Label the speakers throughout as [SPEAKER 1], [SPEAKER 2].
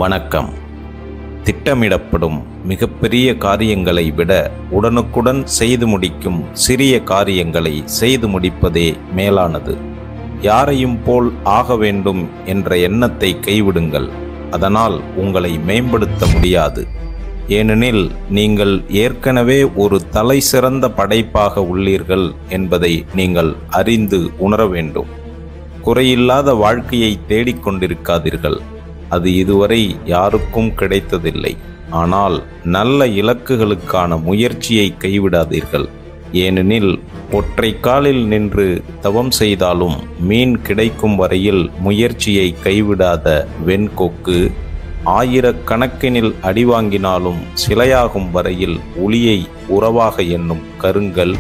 [SPEAKER 1] வணக்கம். திட்டமிடப்படும் மிகப்பெரிய காரியங்களை விட உடனுக்குடன் செய்து முடிக்கும் சிறிய காரியங்களை செய்து முடிப்பதே மேலானது. யாரையும் போல் ஆக வேண்டும் என்ற எண்ணத்தை கைவிடுங்கள். அதனால் உங்களை மேம்படுத்த முடியாது. ஏனெனில் நீங்கள் ஏற்கனவே ஒரு தலை சிறந்த படைப்பாக உள்ளீர்கள் என்பதை நீங்கள் அறிந்து உணர வேண்டும். குறையில்லாத வாழ்க்கையை தேடிக்கொண்டிருக்காதீர்கள். அது இதுவரை யாருக்கும் கிடைத்ததில்லை. ஆனால் நல்ல இலக்குகளுக்கான முயற்சியை கைவிடாதீர்கள். ஏனெனில் ஒற்றை காலில் நின்று தவம் செய்தாலும் மீன் கிடைக்கும் வரையில் முயற்சியை கைவிடாத வெண்கொக்கு, ஆயிரக்கணக்கினில் அடிவாங்கினாலும் சிலையாகும் வரையில் ஒளியை உறவாக எண்ணும் கருங்கல்,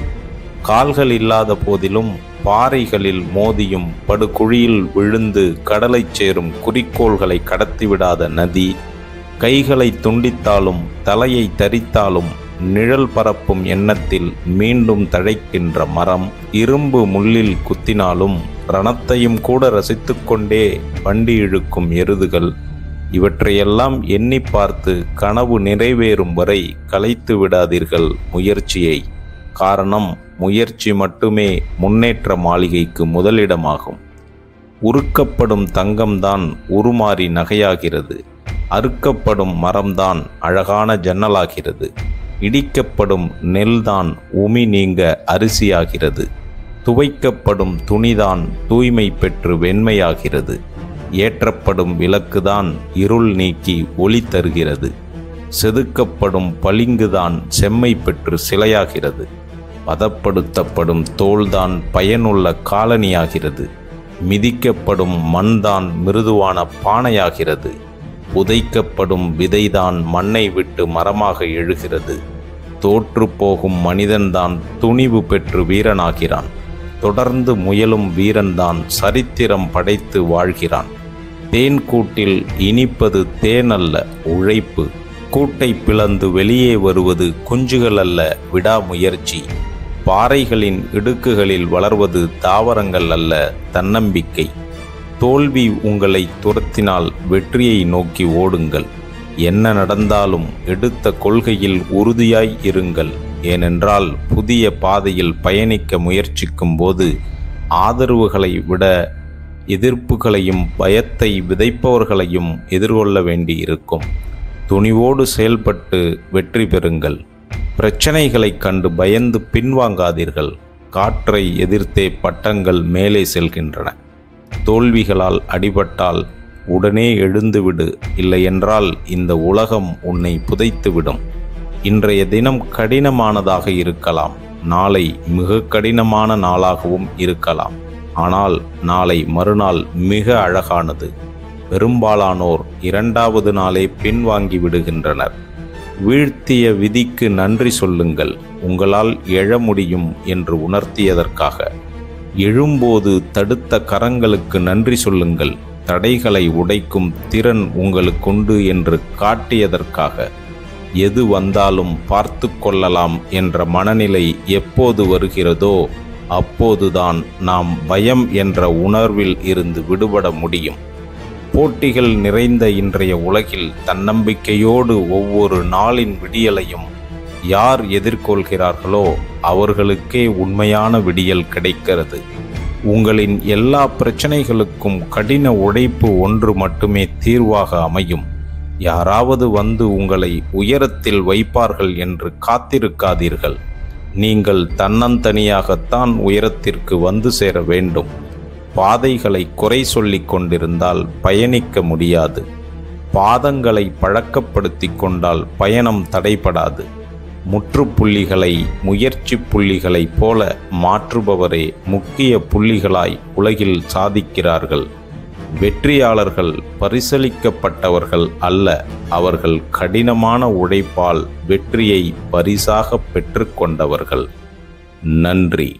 [SPEAKER 1] கால்கள் இல்லாத போதிலும் பாறைகளில் மோதியும் படுகுழியில் விழுந்து கடலைச் சேரும் குறிக்கோள்களை கடத்திவிடாத நதி, கைகளை துண்டித்தாலும் தலையை தரித்தாலும் நிழல் பரப்பும் எண்ணத்தில் மீண்டும் தழைக்கின்ற மரம், இரும்பு முள்ளில் குத்தினாலும் ரணத்தையும் கூட ரசித்து கொண்டே வண்டி இழுக்கும் எருதுகள், இவற்றையெல்லாம் எண்ணி பார்த்து கனவு நிறைவேறும் வரை கலைத்து விடாதீர்கள் முயற்சியை. காரணம், முயற்சி மட்டுமே முன்னேற்ற மாளிகைக்கு முதலிடமாகும். உருக்கப்படும் தங்கம்தான் உருமாறி நகையாகிறது. அறுக்கப்படும் மரம்தான் அழகான ஜன்னலாகிறது. இடிக்கப்படும் நெல்தான் உமி நீங்க அரிசியாகிறது. துவைக்கப்படும் துணிதான் தூய்மை பெற்று வெண்மையாகிறது. ஏற்றப்படும் விளக்குதான் இருள் நீக்கி ஒளி தருகிறது. செதுக்கப்படும் பளிங்குதான் செம்மை பெற்று சிலையாகிறது. பதப்படுத்தப்படும் தோல்தான் பயனுள்ள காலணியாகிறது. மிதிக்கப்படும் மண்தான் மிருதுவான பானையாகிறது. புதைக்கப்படும் விதைதான் மண்ணை விட்டு மரமாக எழுகிறது. தோற்று போகும் மனிதன்தான் துணிவு பெற்று வீரனாகிறான். தொடர்ந்து முயலும் வீரன்தான் சரித்திரம் படைத்து வாழ்கிறான். தேன் கூட்டில் இனிப்பது தேன் அல்ல, உழைப்பு. கூட்டை பிளந்து வெளியே வருவது குஞ்சுகள் அல்ல, விடாமுயற்சி. பாறைகளின் இடுக்குகளில் வளர்வது தாவரங்கள் அல்ல, தன்னம்பிக்கை. தோல்வி உங்களை துரத்தினால் வெற்றியை நோக்கி ஓடுங்கள். என்ன நடந்தாலும் எடுத்த கொள்கையில் உறுதியாய் இருங்கள். ஏனென்றால் புதிய பாதையில் பயணிக்க முயற்சிக்கும் போது ஆதரவுகளை விட எதிர்ப்புகளையும் பயத்தை விதைப்பவர்களையும் எதிர்கொள்ள வேண்டி இருக்கும். துணிவோடு செயல்பட்டு வெற்றி பெறுங்கள். பிரச்சனைகளை கண்டு பயந்து பின்வாங்காதீர்கள். காற்றை எதிர்த்தே பட்டங்கள் மேலே செல்கின்றன. தோல்விகளால் அடிபட்டால் உடனே எழுந்துவிடு, இல்லையென்றால் இந்த உலகம் உன்னை புதைத்துவிடும். இன்றைய தினம் கடினமானதாக இருக்கலாம், நாளை மிக கடினமான நாளாகவும் இருக்கலாம். ஆனால் நாளை மறுநாள் மிக அழகானது. பெரும்பாலானோர் இரண்டாவது நாளே பின்வாங்கி விடுகின்றனர். வீழ்த்திய விதிக்கு நன்றி சொல்லுங்கள், உங்களால் எழ முடியும் என்று உணர்த்தியதற்காக. எழும்போது தடுத்த கரங்களுக்கு நன்றி சொல்லுங்கள், தடைகளை உடைக்கும் திறன் உங்களுக்குண்டு என்று காட்டியதற்காக. எது வந்தாலும் பார்த்து கொள்ளலாம் என்ற மனநிலை எப்போது வருகிறதோ அப்போதுதான் நாம் பயம் என்ற உணர்வில் இருந்து விடுபட முடியும். போட்டிகள் நிறைந்த இன்றைய உலகில் தன்னம்பிக்கையோடு ஒவ்வொரு நாளின் விடியலையும் யார் எதிர்கொள்கிறார்களோ அவர்களுக்கே உண்மையான விடியல் கிடைக்கிறது. உங்களின் எல்லா பிரச்சனைகளுக்கும் கடின உழைப்பு ஒன்று மட்டுமே தீர்வாக அமையும். யாராவது வந்து உங்களை உயரத்தில் வைப்பார்கள் என்று காத்திருக்காதீர்கள். நீங்கள் தன்னந்தனியாகத்தான் உயரத்திற்கு வந்து சேர வேண்டும். பாதைகளை குறை சொல்லிக் கொண்டிருந்தால் பயணிக்க முடியாது. பாதங்களை பழக்கப்படுத்தி கொண்டால் பயணம் தடைபடாது. முற்றுப்புள்ளிகளை முயற்சி புள்ளிகளைப் போல மாற்றுபவரே முக்கிய புள்ளிகளாய் உலகில் சாதிக்கிறார்கள். வெற்றியாளர்கள் பரிசளிக்கப்பட்டவர்கள் அல்ல, அவர்கள் கடினமான உழைப்பால் வெற்றியை பரிசாக பெற்றுக்கொண்டவர்கள். நன்றி.